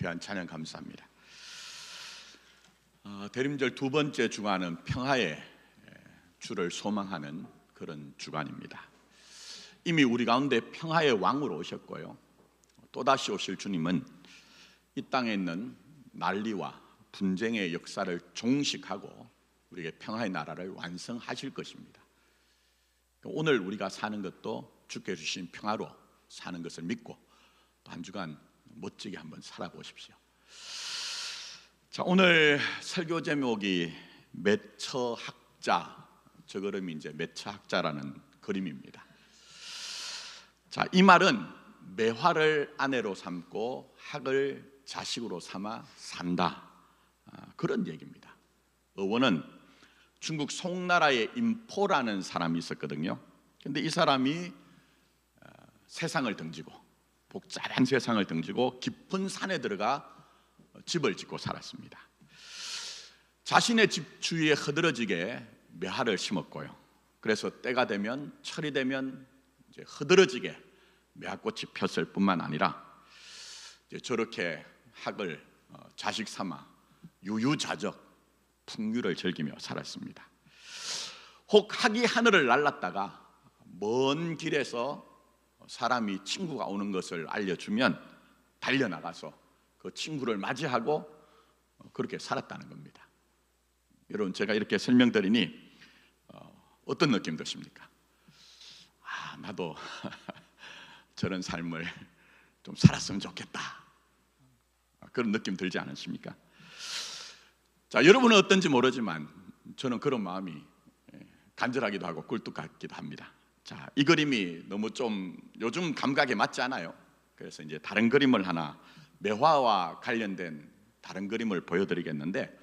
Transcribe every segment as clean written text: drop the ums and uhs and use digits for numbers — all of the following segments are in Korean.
귀한 찬양 감사합니다. 대림절 두 번째 주간은 평화의 주를 소망하는 그런 주간입니다. 이미 우리 가운데 평화의 왕으로 오셨고요, 또다시 오실 주님은 이 땅에 있는 난리와 분쟁의 역사를 종식하고 우리에게 평화의 나라를 완성하실 것입니다. 오늘 우리가 사는 것도 주께 주신 평화로 사는 것을 믿고 또 한 주간 멋지게 한번 살아보십시오. 자, 오늘 설교 제목이 매처학자, 저 그림이 이제 매처학자라는 그림입니다. 자, 이 말은 매화를 아내로 삼고 학을 자식으로 삼아 산다, 그런 얘기입니다. 어원은 중국 송나라의 인포라는 사람이 있었거든요. 근데 이 사람이 세상을 등지고, 복잡한 세상을 등지고 깊은 산에 들어가 집을 짓고 살았습니다. 자신의 집 주위에 흐드러지게 매화를 심었고요, 그래서 때가 되면, 철이 되면 이제 흐드러지게 매화꽃이 폈을 뿐만 아니라 이제 저렇게 학을 자식 삼아 유유자적 풍류를 즐기며 살았습니다. 혹 학이 하늘을 날랐다가 먼 길에서 사람이 친구가 오는 것을 알려주면 달려나가서 그 친구를 맞이하고 그렇게 살았다는 겁니다. 여러분, 제가 이렇게 설명드리니 어떤 느낌 드십니까? 나도 저런 삶을 좀 살았으면 좋겠다, 그런 느낌 들지 않으십니까? 자, 여러분은 어떤지 모르지만 저는 그런 마음이 간절하기도 하고 꿀뚝 같기도 합니다. 자, 이 그림이 너무 좀 요즘 감각에 맞지 않아요. 그래서 이제 다른 그림을 하나, 매화와 관련된 다른 그림을 보여드리겠는데,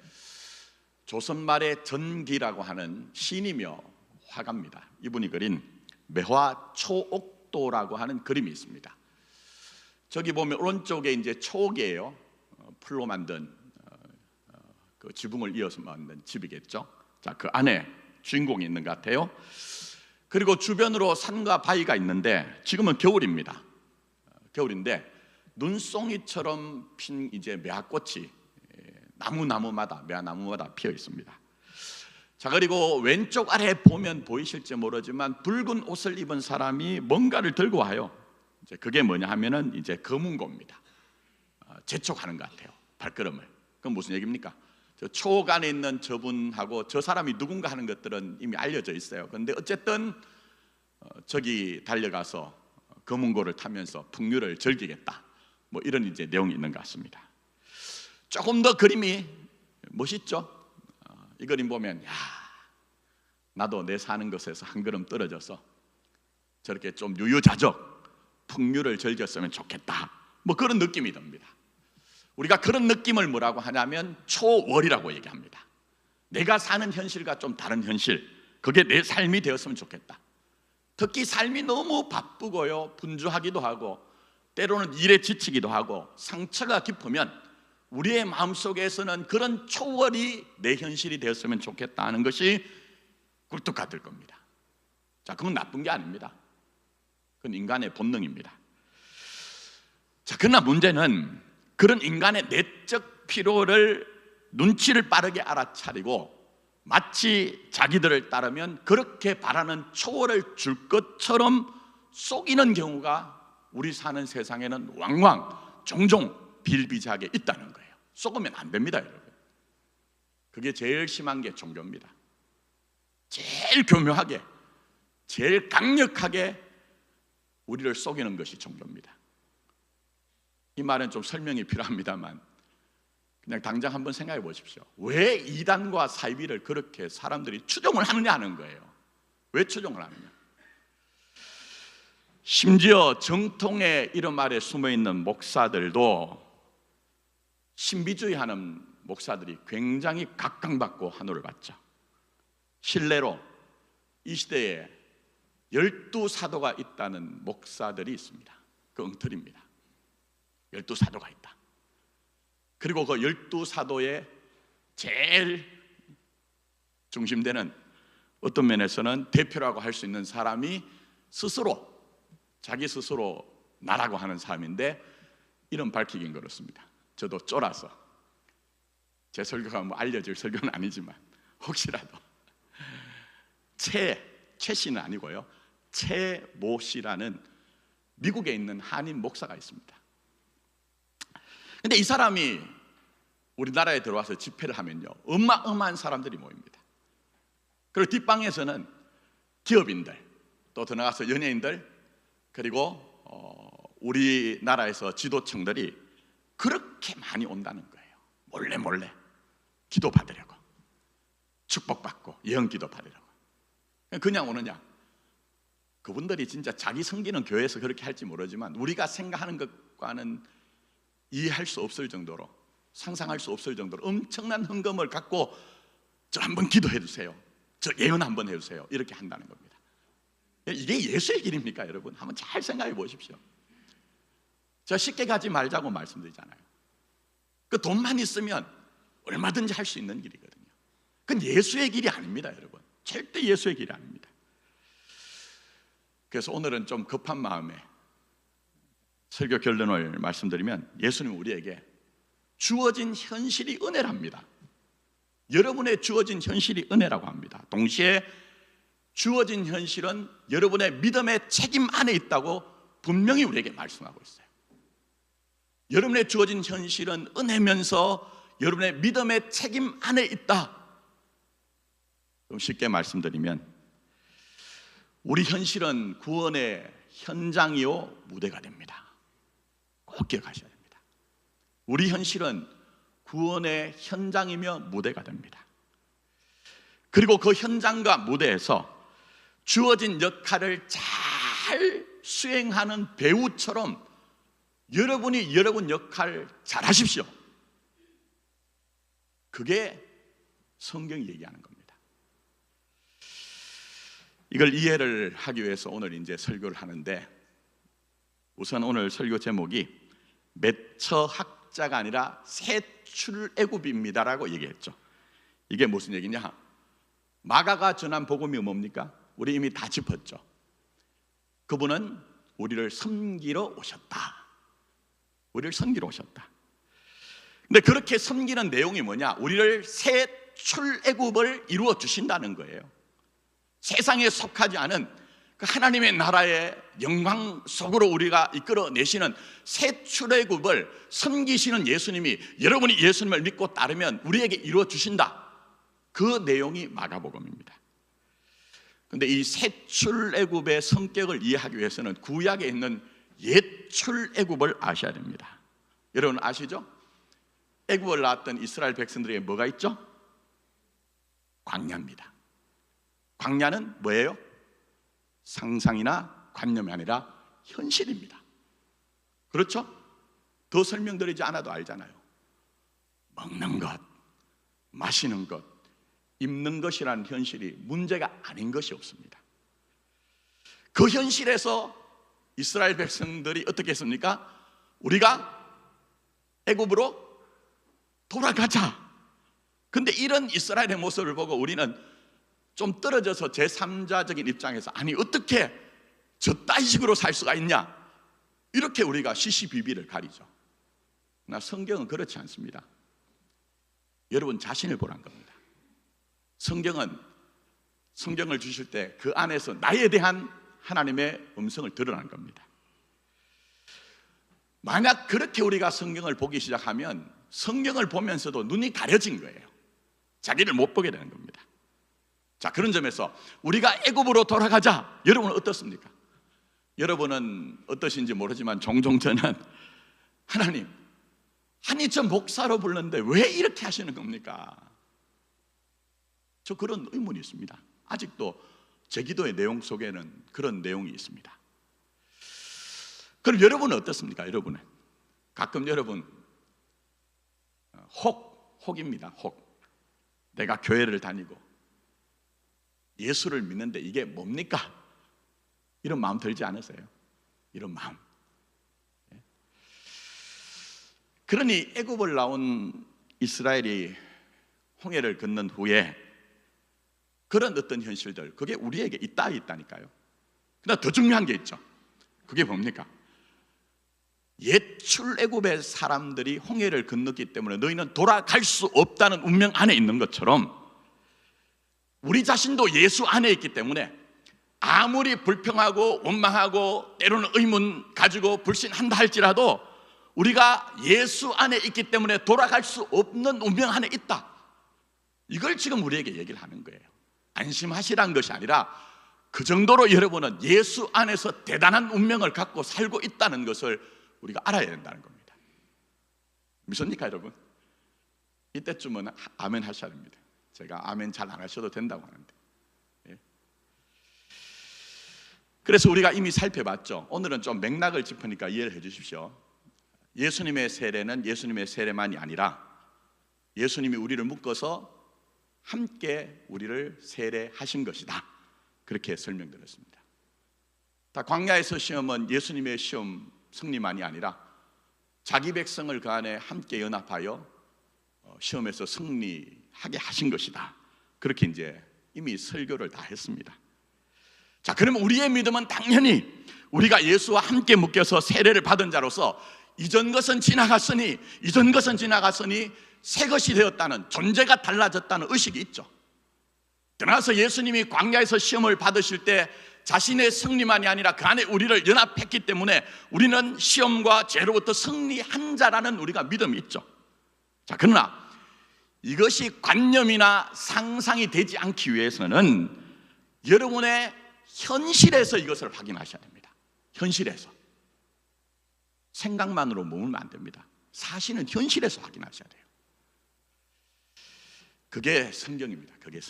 조선 말의 전기라고 하는 시인이며 화가입니다. 이분이 그린 매화 초옥도라고 하는 그림이 있습니다. 저기 보면 오른쪽에 이제 초옥이에요. 풀로 만든 그 지붕을 이어서 만든 집이겠죠. 자, 그 안에 주인공이 있는 것 같아요. 그리고 주변으로 산과 바위가 있는데, 지금은 겨울입니다. 겨울인데 눈송이처럼 핀 이제 매화꽃이 나무마다, 매화나무마다 피어 있습니다. 자, 그리고 왼쪽 아래 보면 보이실지 모르지만 붉은 옷을 입은 사람이 뭔가를 들고 와요. 이제 그게 뭐냐 하면은 이제 검은고입니다. 재촉하는 것 같아요, 발걸음을. 그건 무슨 얘기입니까? 저 초옥 안에 있는 저분하고 저 사람이 누군가 하는 것들은 이미 알려져 있어요. 그런데 어쨌든 저기 달려가서 검은고를 타면서 풍류를 즐기겠다, 뭐 이런 이제 내용이 있는 것 같습니다. 조금 더 그림이 멋있죠? 이 그림 보면, 나도 내 사는 곳에서 한 걸음 떨어져서 저렇게 좀 유유자적 풍류를 즐겼으면 좋겠다, 뭐 그런 느낌이 듭니다. 우리가 그런 느낌을 뭐라고 하냐면 초월이라고 얘기합니다. 내가 사는 현실과 좀 다른 현실, 그게 내 삶이 되었으면 좋겠다. 특히 삶이 너무 바쁘고요, 분주하기도 하고 때로는 일에 지치기도 하고 상처가 깊으면 우리의 마음속에서는 그런 초월이 내 현실이 되었으면 좋겠다 하는 것이 꿀뚝 같을 겁니다. 자, 그건 나쁜 게 아닙니다. 그건 인간의 본능입니다. 자, 그러나 문제는 그런 인간의 내적 필요를, 눈치를 빠르게 알아차리고 마치 자기들을 따르면 그렇게 바라는 초월을 줄 것처럼 속이는 경우가 우리 사는 세상에는 왕왕 종종 비일비재하게 있다는 거예요. 속으면 안 됩니다, 여러분. 그게 제일 심한 게 종교입니다. 제일 교묘하게, 제일 강력하게 우리를 속이는 것이 종교입니다. 이 말은 좀 설명이 필요합니다만 그냥 당장 한번 생각해 보십시오. 왜 이단과 사이비를 그렇게 사람들이 추종을 하느냐 하는 거예요. 왜 추종을 하느냐? 심지어 정통의 이름 아래 숨어있는 목사들도 신비주의하는 목사들이 굉장히 각광받고 환호를 받죠. 실례로 이 시대에 12사도가 있다는 목사들이 있습니다. 그 엉터리입니다. 12사도가 있다. 그리고 그 12사도의 제일 중심되는, 어떤 면에서는 대표라고 할 수 있는 사람이 자기 스스로 나라고 하는 사람인데 이름 밝히긴 그렇습니다. 저도 쫄아서, 제 설교가 뭐 알려질 설교는 아니지만 혹시라도 최 씨는 아니고요, 최모 씨라는 미국에 있는 한인 목사가 있습니다. 근데 이 사람이 우리나라에 들어와서 집회를 하면요, 어마어마한 사람들이 모입니다. 그리고 뒷방에서는 기업인들, 또 더 나가서 연예인들, 그리고 우리나라에서 지도층들이 그렇게 많이 온다는 거예요. 몰래 몰래 기도 받으려고, 축복받고 예언 기도 받으려고. 그냥 오느냐? 그분들이 진짜 자기 섬기는 교회에서 그렇게 할지 모르지만 우리가 생각하는 것과는 이해할 수 없을 정도로, 상상할 수 없을 정도로 엄청난 헌금을 갖고 저 한번 기도해 주세요, 저 예언 한번 해주세요, 이렇게 한다는 겁니다. 이게 예수의 길입니까 여러분? 한번 잘 생각해 보십시오. 저 쉽게 가지 말자고 말씀드리잖아요. 그 돈만 있으면 얼마든지 할 수 있는 길이거든요. 그건 예수의 길이 아닙니다 여러분. 절대 예수의 길이 아닙니다. 그래서 오늘은 좀 급한 마음에 설교 결론을 말씀드리면, 예수님은 우리에게 주어진 현실이 은혜랍니다. 여러분의 주어진 현실이 은혜라고 합니다. 동시에 주어진 현실은 여러분의 믿음의 책임 안에 있다고 분명히 우리에게 말씀하고 있어요. 여러분의 주어진 현실은 은혜면서 여러분의 믿음의 책임 안에 있다. 좀 쉽게 말씀드리면, 우리 현실은 구원의 현장이요 무대가 됩니다. 꼭 기억하셔야 됩니다. 우리 현실은 구원의 현장이며 무대가 됩니다. 그리고 그 현장과 무대에서 주어진 역할을 잘 수행하는 배우처럼 여러분이 여러분 역할 잘 하십시오. 그게 성경이 얘기하는 겁니다. 이걸 이해를 하기 위해서 오늘 이제 설교를 하는데, 우선 오늘 설교 제목이 매처학자가 아니라 새출애굽입니다라고 얘기했죠. 이게 무슨 얘기냐? 마가가 전한 복음이 뭡니까? 우리 이미 다 짚었죠. 그분은 우리를 섬기러 오셨다. 우리를 섬기러 오셨다. 근데 그렇게 섬기는 내용이 뭐냐? 우리를 새 출애굽을 이루어 주신다는 거예요. 세상에 속하지 않은 그 하나님의 나라의 영광 속으로 우리가 이끌어내시는 새 출애굽을 섬기시는 예수님이, 여러분이 예수님을 믿고 따르면 우리에게 이루어 주신다. 그 내용이 마가복음입니다. 그런데 이 새 출애굽의 성격을 이해하기 위해서는 구약에 있는 옛 출애굽을 아셔야 됩니다. 여러분 아시죠? 애굽을 나왔던 이스라엘 백성들에게 뭐가 있죠? 광야입니다. 광야는 뭐예요? 상상이나 관념이 아니라 현실입니다. 그렇죠? 더 설명드리지 않아도 알잖아요. 먹는 것, 마시는 것, 입는 것이라는 현실이 문제가 아닌 것이 없습니다. 그 현실에서 이스라엘 백성들이 어떻게 했습니까? 우리가 애굽으로 돌아가자. 근데 이런 이스라엘의 모습을 보고 우리는 좀 떨어져서 제3자적인 입장에서, 아니 어떻게 저 따위식으로 살 수가 있냐, 이렇게 우리가 시시비비를 가리죠. 그러나 성경은 그렇지 않습니다. 여러분 자신을 보란 겁니다. 성경을 주실 때 그 안에서 나에 대한 하나님의 음성을 들으라는 겁니다. 만약 그렇게 우리가 성경을 보기 시작하면 성경을 보면서도 눈이 가려진 거예요. 자기를 못 보게 되는 겁니다. 자, 그런 점에서 우리가 애굽으로 돌아가자. 여러분은 어떻습니까? 여러분은 어떠신지 모르지만 종종 저는, 하나님, 아니 저 목사로 불렀는데 왜 이렇게 하시는 겁니까? 저 그런 의문이 있습니다. 아직도 제 기도의 내용 속에는 그런 내용이 있습니다. 그럼 여러분은 어떻습니까? 여러분은 가끔 여러분 혹입니다. 혹. 내가 교회를 다니고 예수를 믿는데 이게 뭡니까? 이런 마음 들지 않으세요? 이런 마음. 그러니 애굽을 나온 이스라엘이 홍해를 건넌 후에 그런 어떤 현실들, 그게 우리에게 있다니까요. 그러나 더 중요한 게 있죠. 그게 뭡니까? 옛 출애굽의 사람들이 홍해를 건넜기 때문에 너희는 돌아갈 수 없다는 운명 안에 있는 것처럼 우리 자신도 예수 안에 있기 때문에 아무리 불평하고 원망하고 때로는 의문 가지고 불신한다 할지라도 우리가 예수 안에 있기 때문에 돌아갈 수 없는 운명 안에 있다. 이걸 지금 우리에게 얘기를 하는 거예요. 안심하시라는 것이 아니라 그 정도로 여러분은 예수 안에서 대단한 운명을 갖고 살고 있다는 것을 우리가 알아야 된다는 겁니다. 믿습니까 여러분? 이때쯤은 아멘 하셔야 됩니다. 제가 아멘 잘 안 하셔도 된다고 하는데, 예. 그래서 우리가 이미 살펴봤죠. 오늘은 좀 맥락을 짚으니까 이해를 해 주십시오. 예수님의 세례는 예수님의 세례만이 아니라 예수님이 우리를 묶어서 함께 우리를 세례하신 것이다. 그렇게 설명드렸습니다. 다 광야에서 시험은 예수님의 시험 승리만이 아니라 자기 백성을 그 안에 함께 연합하여 시험에서 승리하게 하신 것이다. 그렇게 이제 이미 설교를 다 했습니다. 자, 그러면 우리의 믿음은 당연히 우리가 예수와 함께 묶여서 세례를 받은 자로서 이전 것은 지나갔으니 새 것이 되었다는, 존재가 달라졌다는 의식이 있죠. 그러나서 예수님이 광야에서 시험을 받으실 때 자신의 승리만이 아니라 그 안에 우리를 연합했기 때문에 우리는 시험과 죄로부터 승리한 자라는 우리가 믿음이 있죠. 자, 그러나 이것이 관념이나 상상이 되지 않기 위해서는 여러분의 현실에서 이것을 확인하셔야 됩니다. 현실에서. 생각만으로 머물면 안 됩니다. 사실은 현실에서 확인하셔야 돼요. 그게 성경입니다. 그게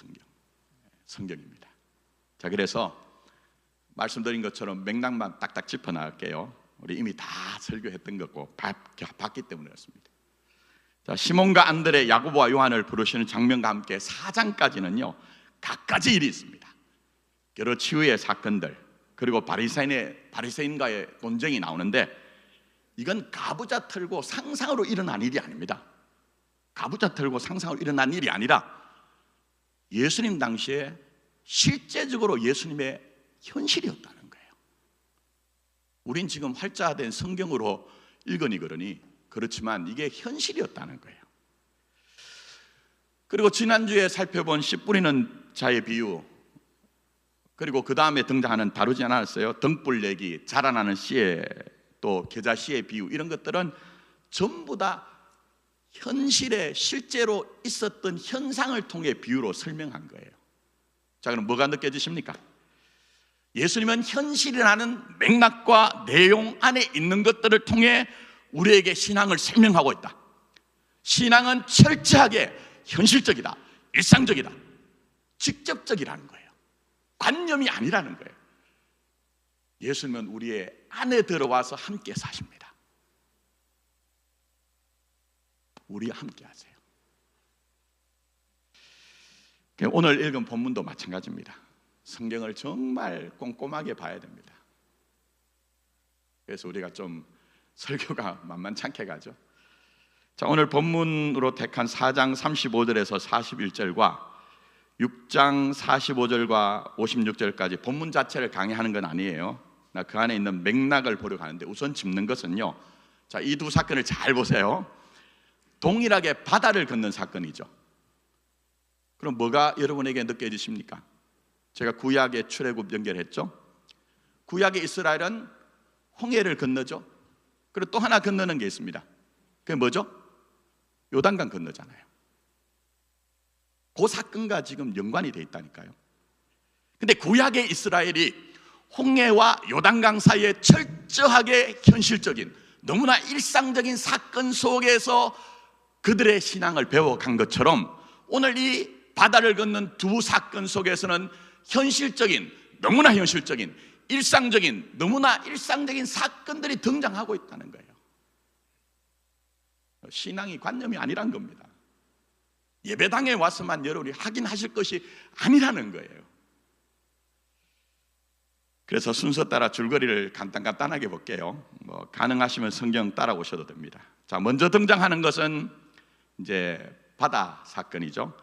성경입니다. 자, 그래서 말씀드린 것처럼 맥락만 딱딱 짚어 나갈게요. 우리 이미 다 설교했던 거고 봤기 때문에 그렇습니다. 자, 시몬과 안드레, 야고보와 요한을 부르시는 장면과 함께 4장까지는요 갖가지 일이 있습니다. 여러 치유의 사건들, 그리고 바리새인과의 논쟁이 나오는데 이건 가부좌 틀고 상상으로 일어난 일이 아닙니다. 가부좌 틀고 상상으로 일어난 일이 아니라 예수님 당시에 실제적으로 예수님의 현실이었다는 거예요. 우린 지금 활자된 성경으로 읽으니 그렇지만 이게 현실이었다는 거예요. 그리고 지난주에 살펴본 씨 뿌리는 자의 비유, 그리고 그 다음에 등장하는 다루지 않았어요. 등불 얘기, 자라나는 씨의 또 계자 씨의 비유, 이런 것들은 전부 다 현실에 실제로 있었던 현상을 통해 비유로 설명한 거예요. 자, 그럼 뭐가 느껴지십니까? 예수님은 현실이라는 맥락과 내용 안에 있는 것들을 통해 우리에게 신앙을 설명하고 있다. 신앙은 철저하게 현실적이다, 일상적이다, 직접적이라는 거예요. 관념이 아니라는 거예요. 예수님은 우리의 안에 들어와서 함께 사십니다. 우리와 함께 하세요. 오늘 읽은 본문도 마찬가지입니다. 성경을 정말 꼼꼼하게 봐야 됩니다. 그래서 우리가 좀 설교가 만만찮게 가죠. 자, 오늘 본문으로 택한 4장 35절에서 41절과 6장 45절과 56절까지 본문 자체를 강의하는 건 아니에요. 그 안에 있는 맥락을 보려고 하는데, 우선 짚는 것은요, 자, 이 두 사건을 잘 보세요. 동일하게 바다를 건넌 사건이죠. 그럼 뭐가 여러분에게 느껴지십니까? 제가 구약의 출애굽 연결했죠. 구약의 이스라엘은 홍해를 건너죠. 그리고 또 하나 건너는 게 있습니다. 그게 뭐죠? 요단강 건너잖아요. 그 사건과 지금 연관이 돼 있다니까요. 근데 구약의 이스라엘이 홍해와 요단강 사이에 철저하게 현실적인, 너무나 일상적인 사건 속에서 그들의 신앙을 배워간 것처럼 오늘 이 바다를 건넌 두 사건 속에서는 현실적인, 너무나 현실적인, 일상적인, 너무나 일상적인 사건들이 등장하고 있다는 거예요. 신앙이 관념이 아니란 겁니다. 예배당에 와서만 여러분이 확인하실 것이 아니라는 거예요. 그래서 순서 따라 줄거리를 간단하게 볼게요. 가능하시면 성경 따라오셔도 됩니다. 자, 먼저 등장하는 것은 이제 바다 사건이죠.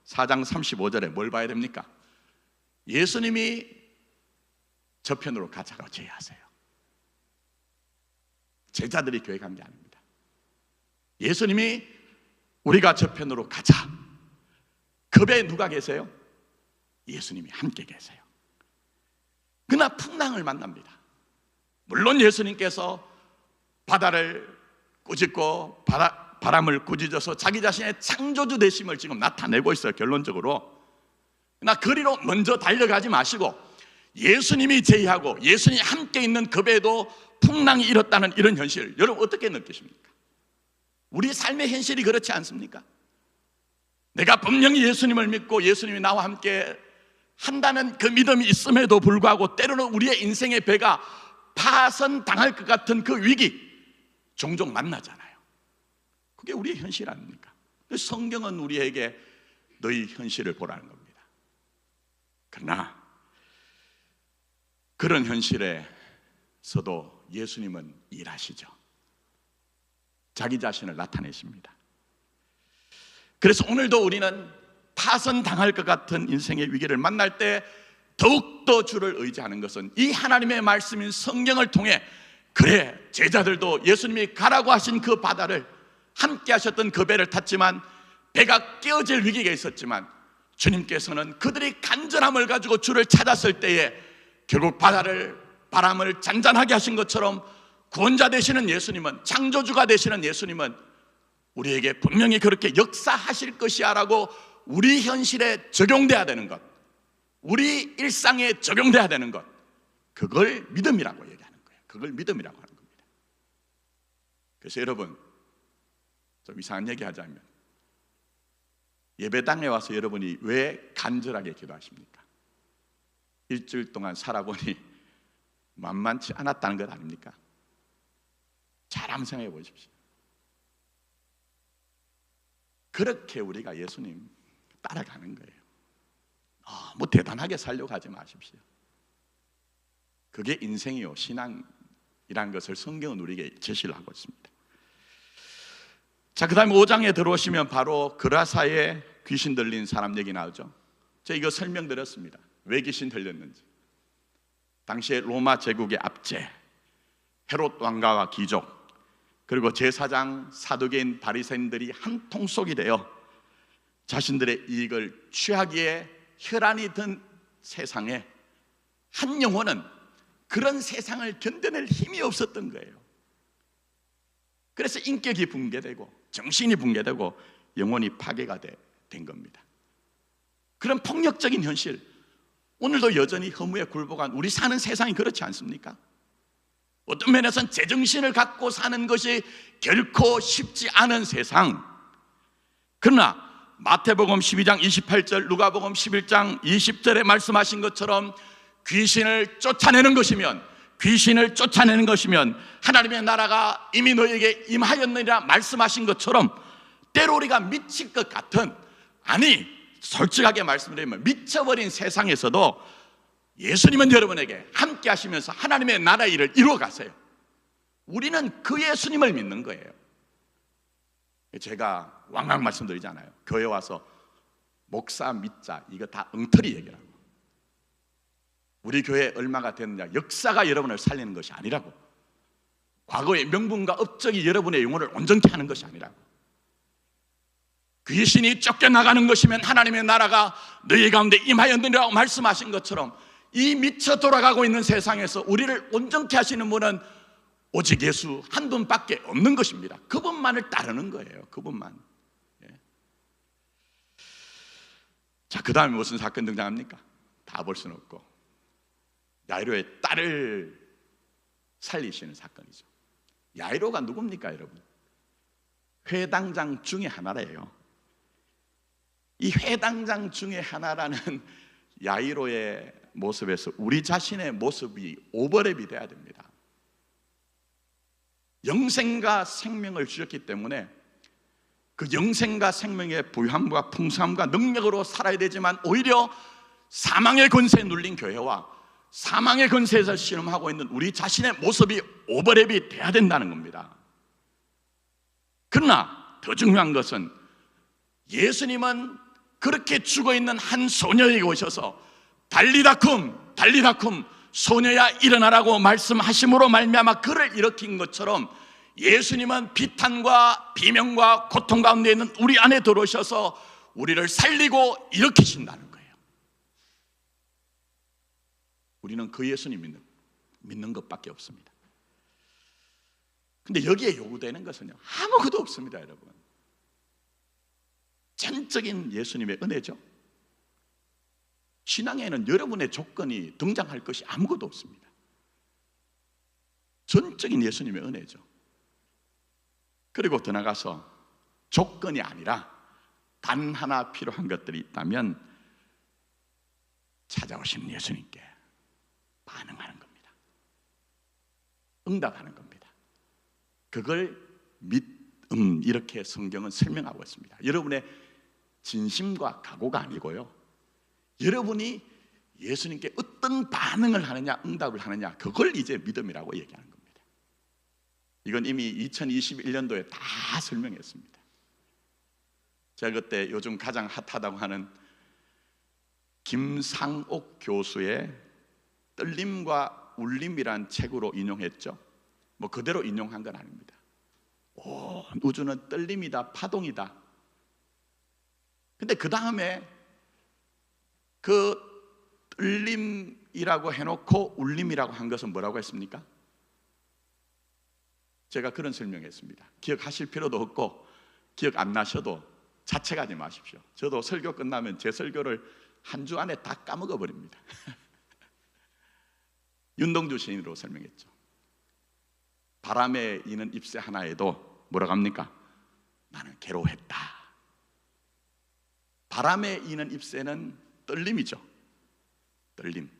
4장 35절에 뭘 봐야 됩니까? 예수님이 저편으로 가자고 제의하세요. 제자들이 교회 간 게 아닙니다. 예수님이 우리가 저편으로 가자. 그 배에 누가 계세요? 예수님이 함께 계세요. 그러나 풍랑을 만납니다. 물론 예수님께서 바다를 꾸짖고 바람을 꾸짖어서 자기 자신의 창조주 되심을 지금 나타내고 있어요, 결론적으로. 그러나 그리로 먼저 달려가지 마시고 예수님이 제의하고 예수님이 함께 있는 그 배에도 풍랑이 일었다는 이런 현실, 여러분 어떻게 느끼십니까? 우리 삶의 현실이 그렇지 않습니까? 내가 분명히 예수님을 믿고 예수님이 나와 함께 한다는 그 믿음이 있음에도 불구하고 때로는 우리의 인생의 배가 파선당할 것 같은 그 위기 종종 만나잖아요. 그게 우리의 현실 아닙니까? 성경은 우리에게 너희 현실을 보라는 겁니다. 그러나 그런 현실에서도 예수님은 일하시죠. 자기 자신을 나타내십니다. 그래서 오늘도 우리는 파선당할 것 같은 인생의 위기를 만날 때 더욱더 주를 의지하는 것은 이 하나님의 말씀인 성경을 통해, 그래 제자들도 예수님이 가라고 하신 그 바다를 함께 하셨던 그 배를 탔지만 배가 깨어질 위기가 있었지만 주님께서는 그들이 간절함을 가지고 주를 찾았을 때에 결국 바람을 잔잔하게 하신 것처럼 구원자 되시는 예수님은, 창조주가 되시는 예수님은 우리에게 분명히 그렇게 역사하실 것이야 라고 우리 현실에 적용돼야 되는 것, 우리 일상에 적용돼야 되는 것, 그걸 믿음이라고 얘기하는 거예요. 그걸 믿음이라고 하는 겁니다. 그래서 여러분, 좀 이상한 얘기 하자면 예배당에 와서 여러분이 왜 간절하게 기도하십니까? 일주일 동안 살아보니 만만치 않았다는 것 아닙니까? 잘 한번 생각해 보십시오. 그렇게 우리가 예수님 따라가는 거예요. 뭐 대단하게 살려고 하지 마십시오. 그게 인생이요, 신앙이란 것을 성경은 우리에게 제시를 하고 있습니다. 자, 그 다음에 5장에 들어오시면 바로 그라사에 귀신 들린 사람 얘기 나오죠. 제가 이거 설명드렸습니다. 왜 귀신 들렸는지. 당시에 로마 제국의 압제, 헤롯 왕가와 귀족, 그리고 제사장, 사두개인, 바리새인들이 한 통속이 되어 자신들의 이익을 취하기에 혈안이 든 세상에 한 영혼은 그런 세상을 견뎌낼 힘이 없었던 거예요. 그래서 인격이 붕괴되고 정신이 붕괴되고 영혼이 파괴가 된 겁니다. 그런 폭력적인 현실, 오늘도 여전히 허무에 굴복한 우리 사는 세상이 그렇지 않습니까? 어떤 면에서는 제정신을 갖고 사는 것이 결코 쉽지 않은 세상. 그러나 마태복음 12장 28절, 누가복음 11장 20절에 말씀하신 것처럼 귀신을 쫓아내는 것이면 하나님의 나라가 이미 너에게 임하였느니라 말씀하신 것처럼 때로 우리가 미칠 것 같은, 아니 솔직하게 말씀드리면 미쳐버린 세상에서도 예수님은 여러분에게 함께 하시면서 하나님의 나라 일을 이루어 가세요. 우리는 그 예수님을 믿는 거예요. 제가 왕왕 말씀드리잖아요. 교회 와서 목사 믿자, 이거 다 엉터리 얘기라고. 우리 교회 얼마가 됐느냐, 역사가 여러분을 살리는 것이 아니라고. 과거의 명분과 업적이 여러분의 영혼을 온전케 하는 것이 아니라고. 귀신이 쫓겨나가는 것이면 하나님의 나라가 너희 가운데 임하였느니라고 말씀하신 것처럼 이 미쳐 돌아가고 있는 세상에서 우리를 온전케 하시는 분은 오직 예수 한 분밖에 없는 것입니다. 그분만을 따르는 거예요. 그분만. 자, 그 다음에 무슨 사건 등장합니까? 다 볼 수는 없고 야이로의 딸을 살리시는 사건이죠. 야이로가 누굽니까, 여러분? 회당장 중에 하나래요. 이 회당장 중에 하나라는 야이로의 모습에서 우리 자신의 모습이 오버랩이 돼야 됩니다. 영생과 생명을 주셨기 때문에 그 영생과 생명의 부유함과 풍성함과 능력으로 살아야 되지만 오히려 사망의 권세에 눌린 교회와 사망의 권세에서 씨름하고 있는 우리 자신의 모습이 오버랩이 돼야 된다는 겁니다. 그러나 더 중요한 것은 예수님은 그렇게 죽어있는 한 소녀에게 오셔서 달리다쿰 소녀야 일어나라고 말씀하심으로 말미암아 그를 일으킨 것처럼 예수님은 비탄과 비명과 고통 가운데 있는 우리 안에 들어오셔서 우리를 살리고 일으키신다는 거예요. 우리는 그 예수님 믿는 것밖에 없습니다. 근데 여기에 요구되는 것은요, 아무것도 없습니다, 여러분. 전적인 예수님의 은혜죠. 신앙에는 여러분의 조건이 등장할 것이 아무것도 없습니다. 전적인 예수님의 은혜죠. 그리고 더 나가서 조건이 아니라 단 하나 필요한 것들이 있다면 찾아오시는 예수님께 반응하는 겁니다. 응답하는 겁니다. 그걸 믿음, 이렇게 성경은 설명하고 있습니다. 여러분의 진심과 각오가 아니고요, 여러분이 예수님께 어떤 반응을 하느냐, 응답을 하느냐, 그걸 이제 믿음이라고 얘기하는 겁니다. 이건 이미 2021년도에 다 설명했습니다. 제가 그때 요즘 가장 핫하다고 하는 김상옥 교수의 떨림과 울림이란 책으로 인용했죠. 뭐 그대로 인용한 건 아닙니다. 온 우주는 떨림이다, 파동이다. 근데 그 다음에 그 떨림이라고 해놓고 울림이라고 한 것은 뭐라고 했습니까? 제가 그런 설명했습니다. 기억하실 필요도 없고 기억 안 나셔도 자책하지 마십시오. 저도 설교 끝나면 제 설교를 한 주 안에 다 까먹어 버립니다. 윤동주 시인으로 설명했죠. 바람에 이는 잎새 하나에도 뭐라고 합니까? 나는 괴로워했다. 바람에 이는 잎새는 떨림이죠. 떨림.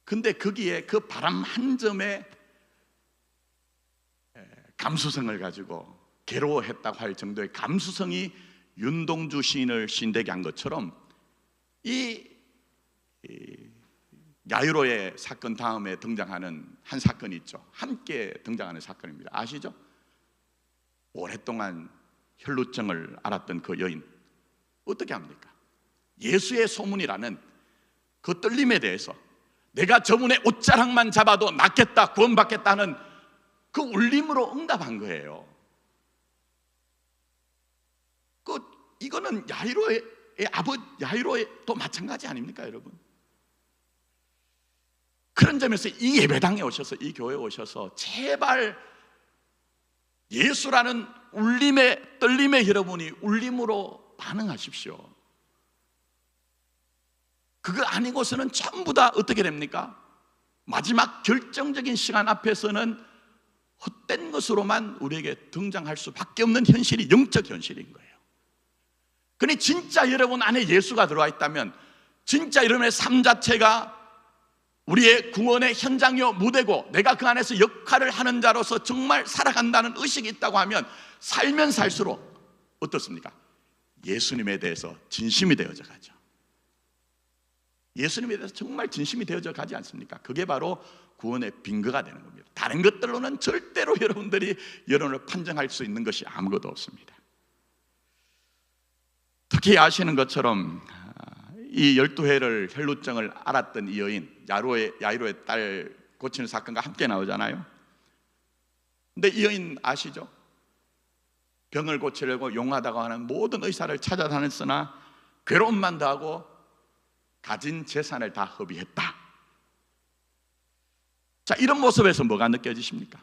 근데 거기에 그 바람 한 점에 감수성을 가지고 괴로워했다고 할 정도의 감수성이 윤동주 시인을 시인되게 한 것처럼 이 야이로의 사건 다음에 등장하는 한 사건이 있죠. 함께 등장하는 사건입니다. 아시죠? 오랫동안 혈루증을 앓았던 그 여인, 어떻게 합니까? 예수의 소문이라는 그 떨림에 대해서 내가 저분의 옷자락만 잡아도 낫겠다, 구원받겠다는 그 울림으로 응답한 거예요. 이거는 야이로의 아버지 야이로도 마찬가지 아닙니까, 여러분? 그런 점에서 이 예배당에 오셔서, 이 교회에 오셔서 제발 예수라는 울림의 떨림의 여러분이 울림으로 반응하십시오. 그거 아니고서는 전부 다 어떻게 됩니까? 마지막 결정적인 시간 앞에서는 헛된 것으로만 우리에게 등장할 수밖에 없는 현실이 영적 현실인 거예요. 그러니 진짜 여러분 안에 예수가 들어와 있다면, 진짜 여러분의 삶 자체가 우리의 구원의 현장이요 무대고 내가 그 안에서 역할을 하는 자로서 정말 살아간다는 의식이 있다고 하면 살면 살수록 어떻습니까? 예수님에 대해서 진심이 되어져 가죠. 예수님에 대해서 정말 진심이 되어져 가지 않습니까? 그게 바로 구원의 빈거가 되는 겁니다. 다른 것들로는 절대로 여러분들이 여러분을 판정할 수 있는 것이 아무것도 없습니다. 특히 아시는 것처럼 이 12회를 혈루증을 앓았던 이 여인, 야이로의 딸 고치는 사건과 함께 나오잖아요. 근데 이 여인 아시죠? 병을 고치려고 용하다고 하는 모든 의사를 찾아다녔으나 괴로움만 더하고 가진 재산을 다 허비했다. 자, 이런 모습에서 뭐가 느껴지십니까?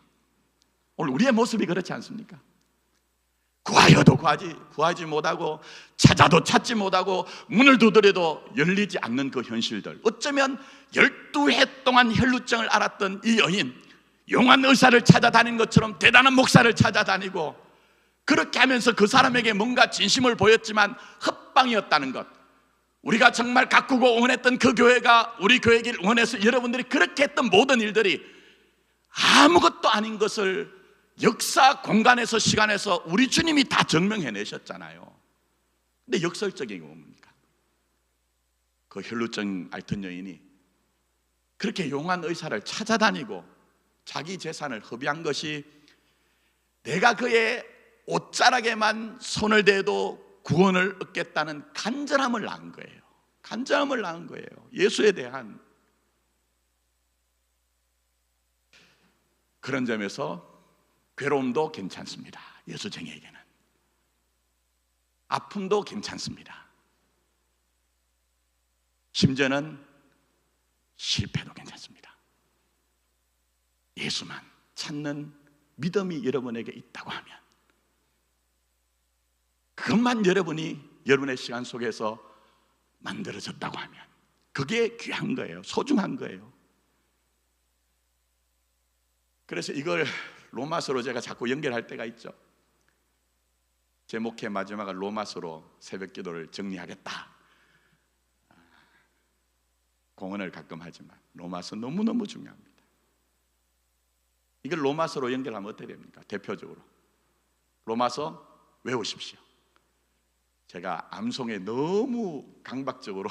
오늘 우리의 모습이 그렇지 않습니까? 구하여도 구하지 못하고 찾아도 찾지 못하고 문을 두드려도 열리지 않는 그 현실들, 어쩌면 12해 동안 혈루증을 앓았던 이 여인, 용한 의사를 찾아다닌 것처럼 대단한 목사를 찾아다니고 그렇게 하면서 그 사람에게 뭔가 진심을 보였지만 헛방이었다는 것, 우리가 정말 가꾸고 응원했던 그 교회가 우리 교회를 응원해서 여러분들이 그렇게 했던 모든 일들이 아무것도 아닌 것을 역사 공간에서 시간에서 우리 주님이 다 증명해내셨잖아요. 근데 역설적인 게 뭡니까? 그 혈루증 앓던 여인이 그렇게 용한 의사를 찾아다니고 자기 재산을 허비한 것이 내가 그의 옷자락에만 손을 대도 구원을 얻겠다는 간절함을 낳은 거예요. 간절함을 낳은 거예요. 예수에 대한. 그런 점에서 괴로움도 괜찮습니다. 예수쟁이에게는 아픔도 괜찮습니다. 심지어는 실패도 괜찮습니다. 예수만 찾는 믿음이 여러분에게 있다고 하면, 그것만 여러분의 시간 속에서 만들어졌다고 하면 그게 귀한 거예요. 소중한 거예요. 그래서 이걸 로마서로 제가 자꾸 연결할 때가 있죠. 제 목회 마지막을 로마서로 새벽 기도를 정리하겠다 공언을 가끔 하지만 로마서 너무너무 중요합니다. 이걸 로마서로 연결하면 어떻게 됩니까? 대표적으로 로마서 외우십시오. 제가 암송에 너무 강박적으로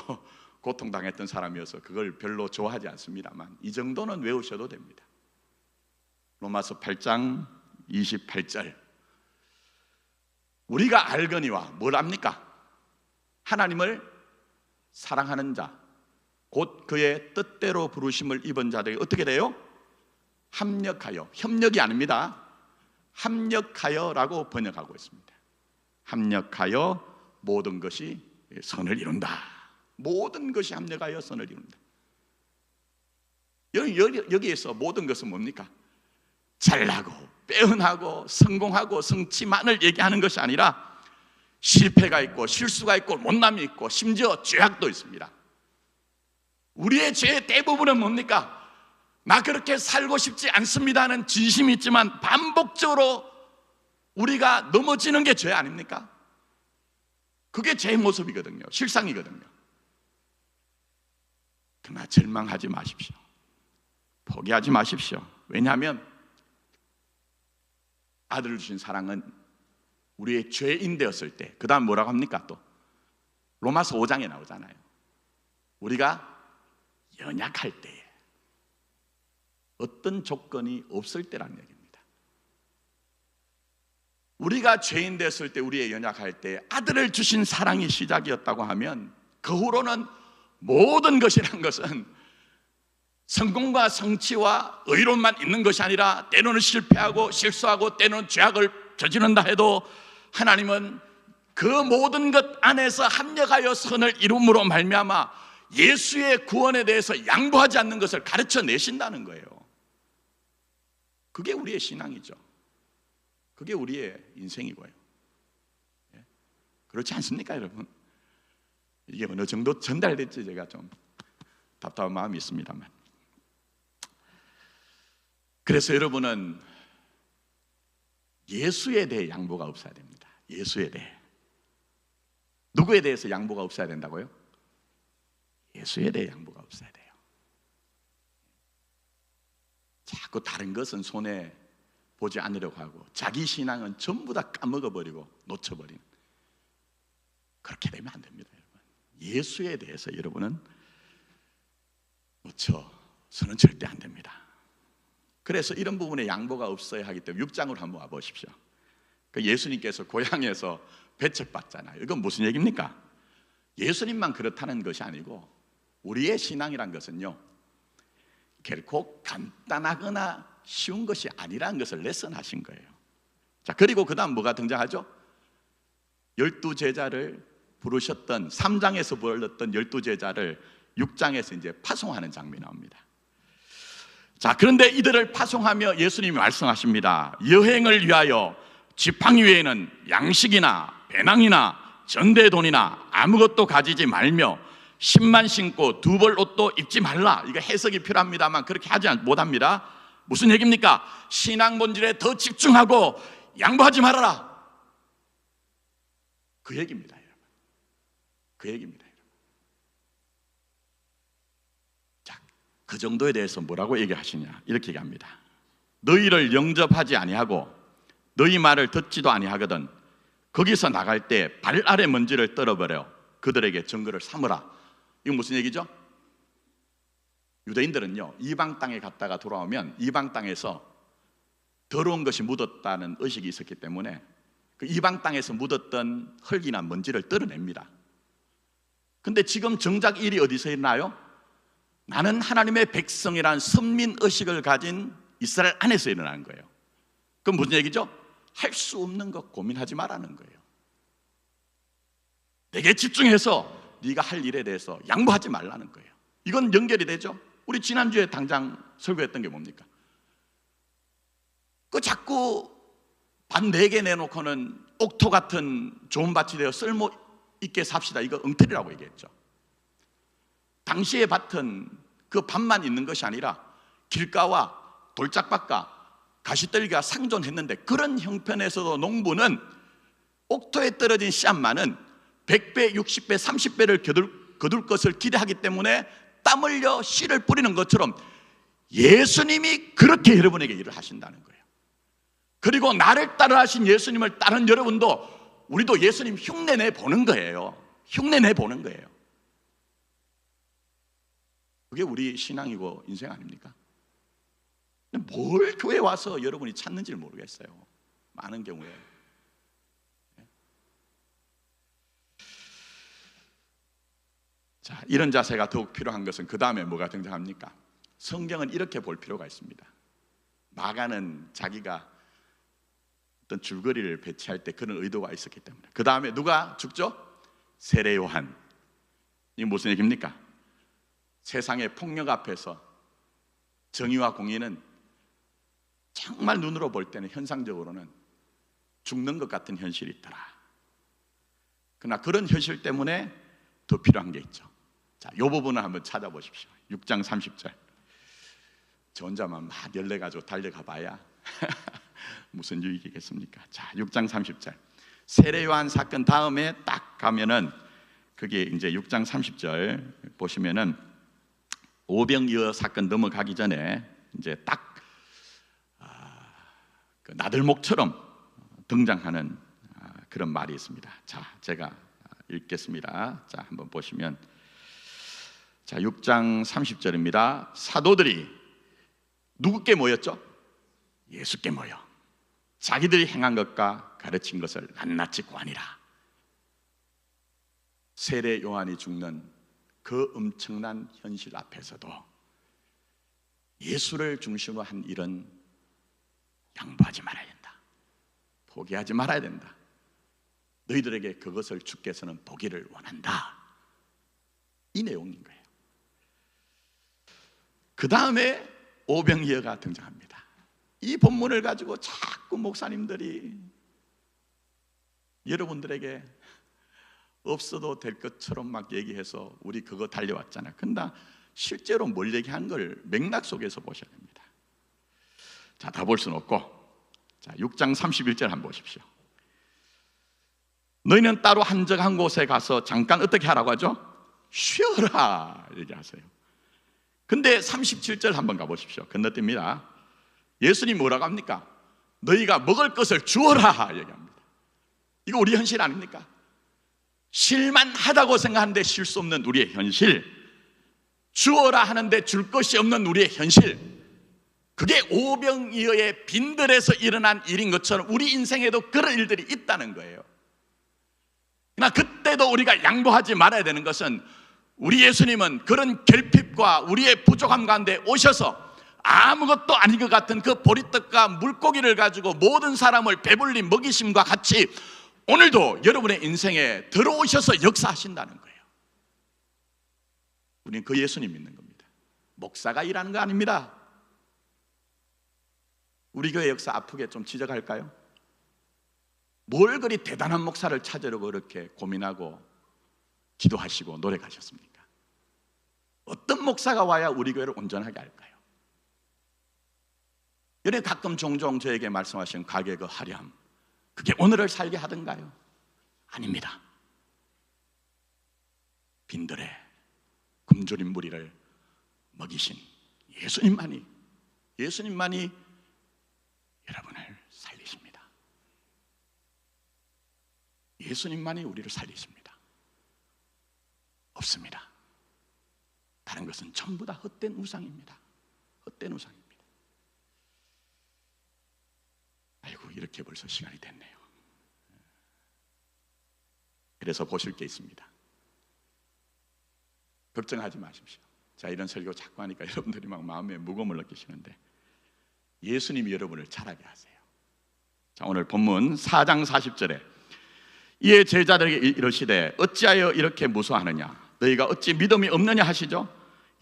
고통당했던 사람이어서 그걸 별로 좋아하지 않습니다만 이 정도는 외우셔도 됩니다. 로마서 8장 28절, 우리가 알거니와 뭘 압니까? 하나님을 사랑하는 자, 곧 그의 뜻대로 부르심을 입은 자들이 어떻게 돼요? 합력하여, 협력이 아닙니다. 합력하여라고 번역하고 있습니다. 합력하여 모든 것이 선을 이룬다. 모든 것이 합력하여 선을 이룬다. 여기에서 모든 것은 뭡니까? 잘나고 빼어나고 성공하고 성취만을 얘기하는 것이 아니라 실패가 있고 실수가 있고 못남이 있고 심지어 죄악도 있습니다. 우리의 죄의 대부분은 뭡니까? 나 그렇게 살고 싶지 않습니다는 진심이 있지만 반복적으로 우리가 넘어지는 게 죄 아닙니까? 그게 제 모습이거든요. 실상이거든요. 그러나 절망하지 마십시오. 포기하지 마십시오. 왜냐하면 아들을 주신 사랑은 우리의 죄인되었을 때, 그 다음 뭐라고 합니까? 또 로마서 5장에 나오잖아요. 우리가 연약할 때에, 어떤 조건이 없을 때라는 얘기입니다. 우리가 죄인 됐을 때, 우리의 연약할 때 아들을 주신 사랑이 시작이었다고 하면 그 후로는 모든 것이란 것은 성공과 성취와 의로움만 있는 것이 아니라 때로는 실패하고 실수하고 때로는 죄악을 저지른다 해도 하나님은 그 모든 것 안에서 합력하여 선을 이룸으로 말미암아 예수의 구원에 대해서 양보하지 않는 것을 가르쳐 내신다는 거예요. 그게 우리의 신앙이죠. 그게 우리의 인생이고요. 그렇지 않습니까, 여러분? 이게 어느 정도 전달됐지 제가 좀 답답한 마음이 있습니다만, 그래서 여러분은 예수에 대해 양보가 없어야 됩니다. 예수에 대해. 누구에 대해서 양보가 없어야 된다고요? 예수에 대해 양보가 없어야 돼요. 자꾸 다른 것은 손에 보지 않으려고 하고 자기 신앙은 전부 다 까먹어버리고 놓쳐버리는, 그렇게 되면 안 됩니다, 여러분. 예수에 대해서 여러분은 놓쳐서는 절대 안 됩니다. 그래서 이런 부분에 양보가 없어야 하기 때문에 6장으로 한번 와보십시오. 예수님께서 고향에서 배척받잖아요. 이건 무슨 얘기입니까? 예수님만 그렇다는 것이 아니고 우리의 신앙이란 것은요, 결코 간단하거나 쉬운 것이 아니라는 것을 레슨하신 거예요. 자, 그리고 그 다음 뭐가 등장하죠? 12제자를 부르셨던, 3장에서 불렀던 12제자를 6장에서 이제 파송하는 장면이 나옵니다. 자, 그런데 이들을 파송하며 예수님이 말씀하십니다. 여행을 위하여 지팡이 외에는 양식이나 배낭이나 전대돈이나 아무것도 가지지 말며 신만 신고 두 벌 옷도 입지 말라. 이거 해석이 필요합니다만 그렇게 하지 못합니다. 무슨 얘기입니까? 신앙 본질에 더 집중하고 양보하지 말아라, 그 얘기입니다, 여러분. 그 얘기입니다, 여러분. 자, 그 정도에 대해서 뭐라고 얘기하시냐, 이렇게 얘기합니다. 너희를 영접하지 아니하고 너희 말을 듣지도 아니하거든 거기서 나갈 때 발 아래 먼지를 떨어버려 그들에게 증거를 삼으라. 이건 무슨 얘기죠? 유대인들은요, 이방 땅에 갔다가 돌아오면 이방 땅에서 더러운 것이 묻었다는 의식이 있었기 때문에 그 이방 땅에서 묻었던 흙이나 먼지를 떨어냅니다. 근데 지금 정작 일이 어디서 일어나요? 나는 하나님의 백성이라는 선민 의식을 가진 이스라엘 안에서 일어나는 거예요. 그건 무슨 얘기죠? 할 수 없는 것 고민하지 말라는 거예요. 내게 집중해서 네가 할 일에 대해서 양보하지 말라는 거예요. 이건 연결이 되죠? 우리 지난주에 당장 설교했던 게 뭡니까? 그 자꾸 밭 4개 내놓고는 옥토 같은 좋은 밭이 되어 쓸모 있게 삽시다. 이거 엉터리라고 얘기했죠. 당시의 밭은 그 밭만 있는 것이 아니라 길가와 돌짝밭과 가시떨기가 상존했는데, 그런 형편에서도 농부는 옥토에 떨어진 씨앗만은 100배, 60배, 30배를 거둘 것을 기대하기 때문에 땀 흘려 씨를 뿌리는 것처럼 예수님이 그렇게 여러분에게 일을 하신다는 거예요. 그리고 나를 따라 하신 예수님을 따른 여러분도, 우리도 예수님 흉내내 보는 거예요. 흉내내 보는 거예요. 그게 우리 신앙이고 인생 아닙니까? 뭘 교회 와서 여러분이 찾는지를 모르겠어요. 많은 경우에. 자, 이런 자세가 더욱 필요한 것은 그 다음에 뭐가 등장합니까? 성경은 이렇게 볼 필요가 있습니다. 마가는 자기가 어떤 줄거리를 배치할 때 그런 의도가 있었기 때문에. 그 다음에 누가 죽죠? 세례 요한. 이게 무슨 얘기입니까? 세상의 폭력 앞에서 정의와 공의는 정말 눈으로 볼 때는 현상적으로는 죽는 것 같은 현실이 있더라. 그러나 그런 현실 때문에 더 필요한 게 있죠. 자, 이 부분을 한번 찾아보십시오. 6장 30절. 저 혼자만 막 열내가지고 달려가 봐야 무슨 유익이겠습니까? 자, 6장 30절. 세례 요한 사건 다음에 딱 가면은 그게 이제 6장 30절 보시면은 오병이어 사건 넘어가기 전에 이제 딱 그 나들목처럼 등장하는 그런 말이 있습니다. 자, 제가 읽겠습니다. 자, 한번 보시면, 자, 6장 30절입니다. 사도들이 누구께 모였죠? 예수께 모여 자기들이 행한 것과 가르친 것을 낱낱이 고하니라. 세례 요한이 죽는 그 엄청난 현실 앞에서도 예수를 중심으로 한 일은 양보하지 말아야 된다. 포기하지 말아야 된다. 너희들에게 그것을 주께서는 보기를 원한다. 이 내용인 거예요. 그 다음에 오병이어가 등장합니다. 이 본문을 가지고 자꾸 목사님들이 여러분들에게 없어도 될 것처럼 막 얘기해서 우리 그거 달려왔잖아요. 근데 실제로 뭘 얘기한 걸 맥락 속에서 보셔야 됩니다. 자, 다 볼 수는 없고, 자, 6장 31절 한번 보십시오. 너희는 따로 한적한 곳에 가서 잠깐 어떻게 하라고 하죠? 쉬어라 얘기하세요. 근데 37절 한번 가보십시오. 건너뜁니다. 예수님 뭐라고 합니까? 너희가 먹을 것을 주어라 얘기합니다. 이거 우리 현실 아닙니까? 쉴만하다고 생각하는데 쉴 수 없는 우리의 현실, 주어라 하는데 줄 것이 없는 우리의 현실, 그게 오병이어의 빈들에서 일어난 일인 것처럼 우리 인생에도 그런 일들이 있다는 거예요. 그러나 그때도 우리가 양보하지 말아야 되는 것은, 우리 예수님은 그런 결핍과 우리의 부족함 가운데 오셔서 아무것도 아닌 것 같은 그 보리떡과 물고기를 가지고 모든 사람을 배불리 먹이심과 같이 오늘도 여러분의 인생에 들어오셔서 역사하신다는 거예요. 우리는 그 예수님 믿는 겁니다. 목사가 일하는 거 아닙니다. 우리 교회 역사 아프게 좀 지적할까요? 뭘 그리 대단한 목사를 찾으려고 그렇게 고민하고 기도하시고 노력하셨습니까? 어떤 목사가 와야 우리 교회를 온전하게 할까요? 여러분 가끔 종종 저에게 말씀하신 가게 그 하렴, 그게 오늘을 살게 하던가요? 아닙니다. 빈들에 굶주린 무리를 먹이신 예수님만이 여러분을 살리십니다. 예수님만이 우리를 살리십니다. 없습니다. 다른 것은 전부 다 헛된 우상입니다. 헛된 우상입니다. 아이고, 이렇게 벌써 시간이 됐네요. 그래서 보실 게 있습니다. 걱정하지 마십시오. 자, 이런 설교 자꾸 하니까 여러분들이 막 마음에 무거움을 느끼시는데, 예수님이 여러분을 자라게 하세요. 자, 오늘 본문 4장 40절에 이에 제자들에게 이르시되 어찌하여 이렇게 무서워하느냐 너희가 어찌 믿음이 없느냐 하시죠.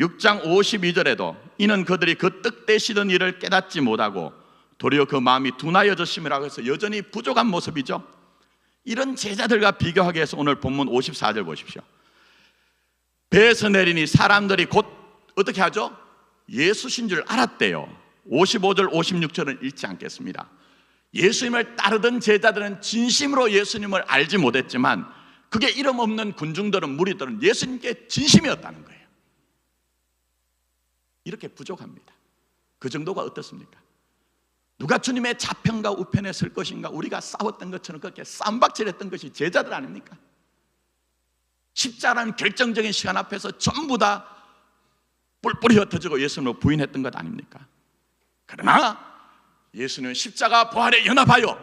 6장 52절에도 이는 그들이 그 뜻 되시던 일을 깨닫지 못하고 도리어 그 마음이 둔하여졌음이라고 해서 여전히 부족한 모습이죠. 이런 제자들과 비교하기 위해서 오늘 본문 54절 보십시오. 배에서 내리니 사람들이 곧 어떻게 하죠? 예수신 줄 알았대요. 55절 56절은 읽지 않겠습니다. 예수님을 따르던 제자들은 진심으로 예수님을 알지 못했지만 그게 이름 없는 군중들은 무리들은 예수님께 진심이었다는 거예요. 이렇게 부족합니다. 그 정도가 어떻습니까? 누가 주님의 좌편과 우편에 설 것인가 우리가 싸웠던 것처럼 그렇게 쌈박질했던 것이 제자들 아닙니까? 십자가라는 결정적인 시간 앞에서 전부 다 뿔뿔이 흩어지고 예수님을 부인했던 것 아닙니까? 그러나 예수님은 십자가 부활에 연합하여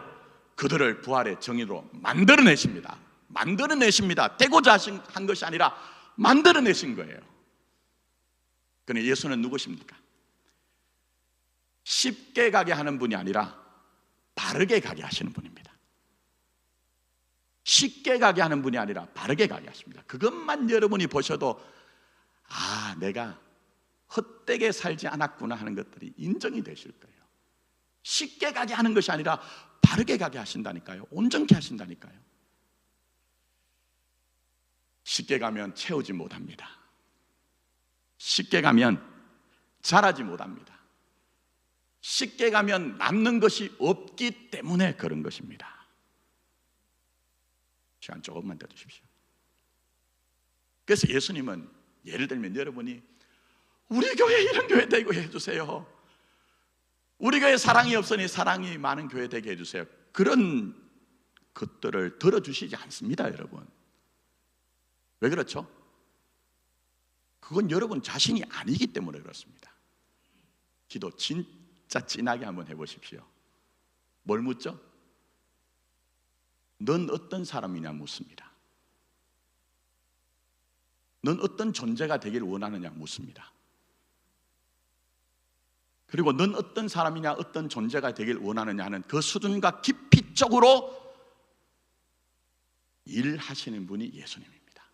그들을 부활의 정의로 만들어내십니다. 만들어내십니다. 되고자 한 것이 아니라 만들어내신 거예요. 그런데 예수는 누구십니까? 쉽게 가게 하는 분이 아니라 바르게 가게 하시는 분입니다. 쉽게 가게 하는 분이 아니라 바르게 가게 하십니다. 그것만 여러분이 보셔도 아, 내가 헛되게 살지 않았구나 하는 것들이 인정이 되실 거예요. 쉽게 가게 하는 것이 아니라 바르게 가게 하신다니까요. 온전케 하신다니까요. 쉽게 가면 채우지 못합니다. 쉽게 가면 자라지 못합니다. 쉽게 가면 남는 것이 없기 때문에 그런 것입니다. 시간 조금만 더 주십시오. 그래서 예수님은 예를 들면 여러분이 우리 교회 이런 교회 되고 해주세요. 우리 교회 사랑이 없으니 사랑이 많은 교회 되게 해주세요. 그런 것들을 들어주시지 않습니다, 여러분. 왜 그렇죠? 그건 여러분 자신이 아니기 때문에 그렇습니다. 기도 진짜 진하게 한번 해보십시오. 뭘 묻죠? 넌 어떤 사람이냐 묻습니다. 넌 어떤 존재가 되기를 원하느냐 묻습니다. 그리고 넌 어떤 사람이냐 어떤 존재가 되길 원하느냐 하는 그 수준과 깊이 쪽으로 일하시는 분이 예수님입니다.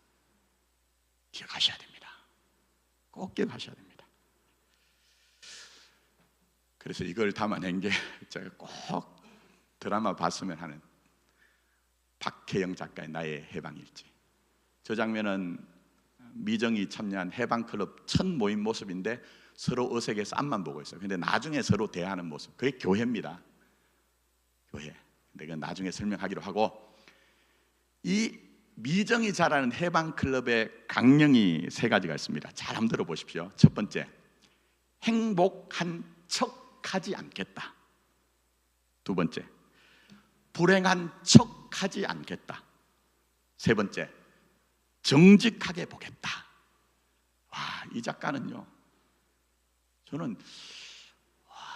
기억하셔야 됩니다. 꼭 기억하셔야 됩니다. 그래서 이걸 담아낸 게 제가 꼭 드라마 봤으면 하는 박혜영 작가의 나의 해방일지. 저 장면은 미정이 참여한 해방클럽 첫 모임 모습인데 서로 어색해서 앞만 보고 있어요. 근데 나중에 서로 대하는 모습, 그게 교회입니다. 교회. 근데 그건 나중에 설명하기로 하고, 이 미정이 잘하는 해방클럽의 강령이 세 가지가 있습니다. 잘 한번 들어보십시오. 첫 번째, 행복한 척하지 않겠다. 두 번째, 불행한 척하지 않겠다. 세 번째, 정직하게 보겠다. 와, 이 작가는요, 저는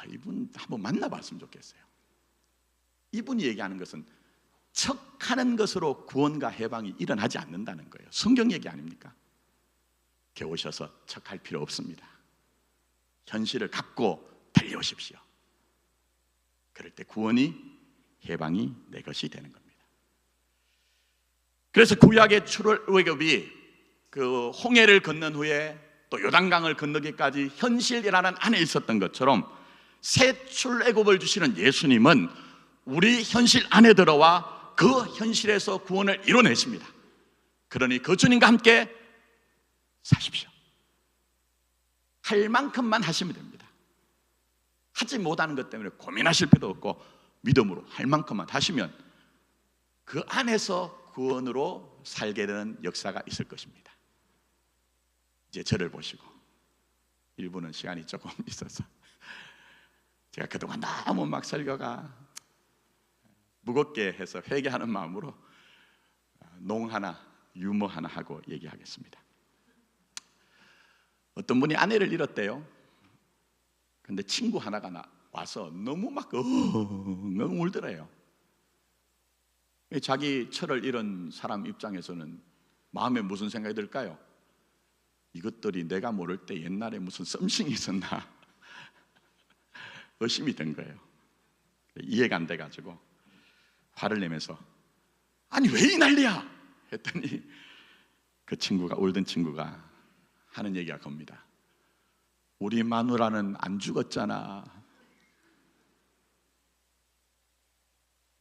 이분 한번 만나봤으면 좋겠어요. 이분이 얘기하는 것은 척하는 것으로 구원과 해방이 일어나지 않는다는 거예요. 성경 얘기 아닙니까? 겨우셔서 척할 필요 없습니다. 현실을 갖고 달려오십시오. 그럴 때 구원이, 해방이 내 것이 되는 겁니다. 그래서 구약의 출애굽이 그 홍해를 건넌 후에 또 요단강을 건너기까지 현실이라는 안에 있었던 것처럼 새 출애굽을 주시는 예수님은 우리 현실 안에 들어와 그 현실에서 구원을 이뤄내십니다. 그러니 그 주님과 함께 사십시오. 할 만큼만 하시면 됩니다. 하지 못하는 것 때문에 고민하실 필요도 없고 믿음으로 할 만큼만 하시면 그 안에서 구원으로 살게 되는 역사가 있을 것입니다. 이제 저를 보시고, 일부는 시간이 조금 있어서 제가 그동안 너무 막 설교가 무겁게 해서 회개하는 마음으로 농 하나, 유머 하나 하고 얘기하겠습니다. 어떤 분이 아내를 잃었대요. 근데 친구 하나가 와서 너무 막 엉엉 울더래요. 자기 철을 잃은 사람 입장에서는 마음에 무슨 생각이 들까요? 이것들이 내가 모를 때 옛날에 무슨 썸씽이 있었나 의심이 된 거예요. 이해가 안 돼가지고 화를 내면서 아니 왜 이 난리야 했더니 그 친구가, 울던 친구가 하는 얘기가 겁니다. 우리 마누라는 안 죽었잖아.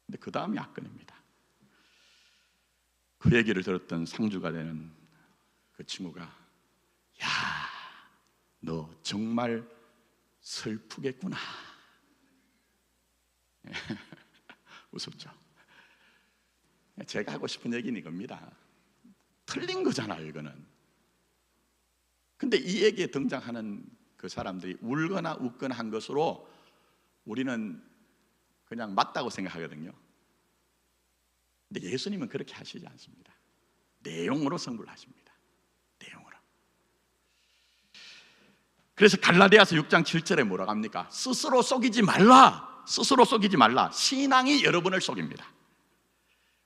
근데 그 다음이 악근입니다. 그 얘기를 들었던 상주가 되는 그 친구가 야, 너 정말 슬프겠구나. 무섭죠? 제가 하고 싶은 얘기는 이겁니다. 틀린 거잖아요, 이거는. 근데 이 얘기에 등장하는 그 사람들이 울거나 웃거나 한 것으로 우리는 그냥 맞다고 생각하거든요. 근데 예수님은 그렇게 하시지 않습니다. 내용으로 승부를 하십니다. 내용으로. 그래서 갈라디아서 6장 7절에 뭐라고 합니까? 스스로 속이지 말라. 스스로 속이지 말라. 신앙이 여러분을 속입니다.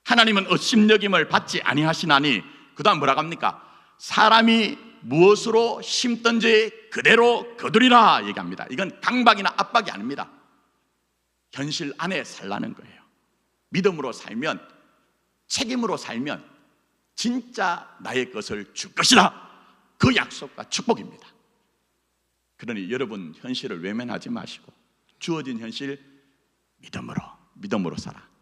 하나님은 업심여김을 받지 아니하시나니, 그 다음 뭐라고 합니까? 사람이 무엇으로 심든지 그대로 거두리라 얘기합니다. 이건 강박이나 압박이 아닙니다. 현실 안에 살라는 거예요. 믿음으로 살면, 책임으로 살면 진짜 나의 것을 줄 것이다. 그 약속과 축복입니다. 그러니 여러분 현실을 외면하지 마시고 주어진 현실 믿음으로 살아.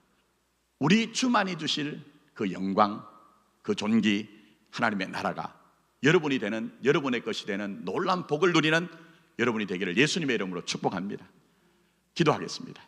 우리 주만이 주실 그 영광, 그 존귀, 하나님의 나라가 여러분이 되는, 여러분의 것이 되는 놀라운 복을 누리는 여러분이 되기를 예수님의 이름으로 축복합니다. 기도하겠습니다.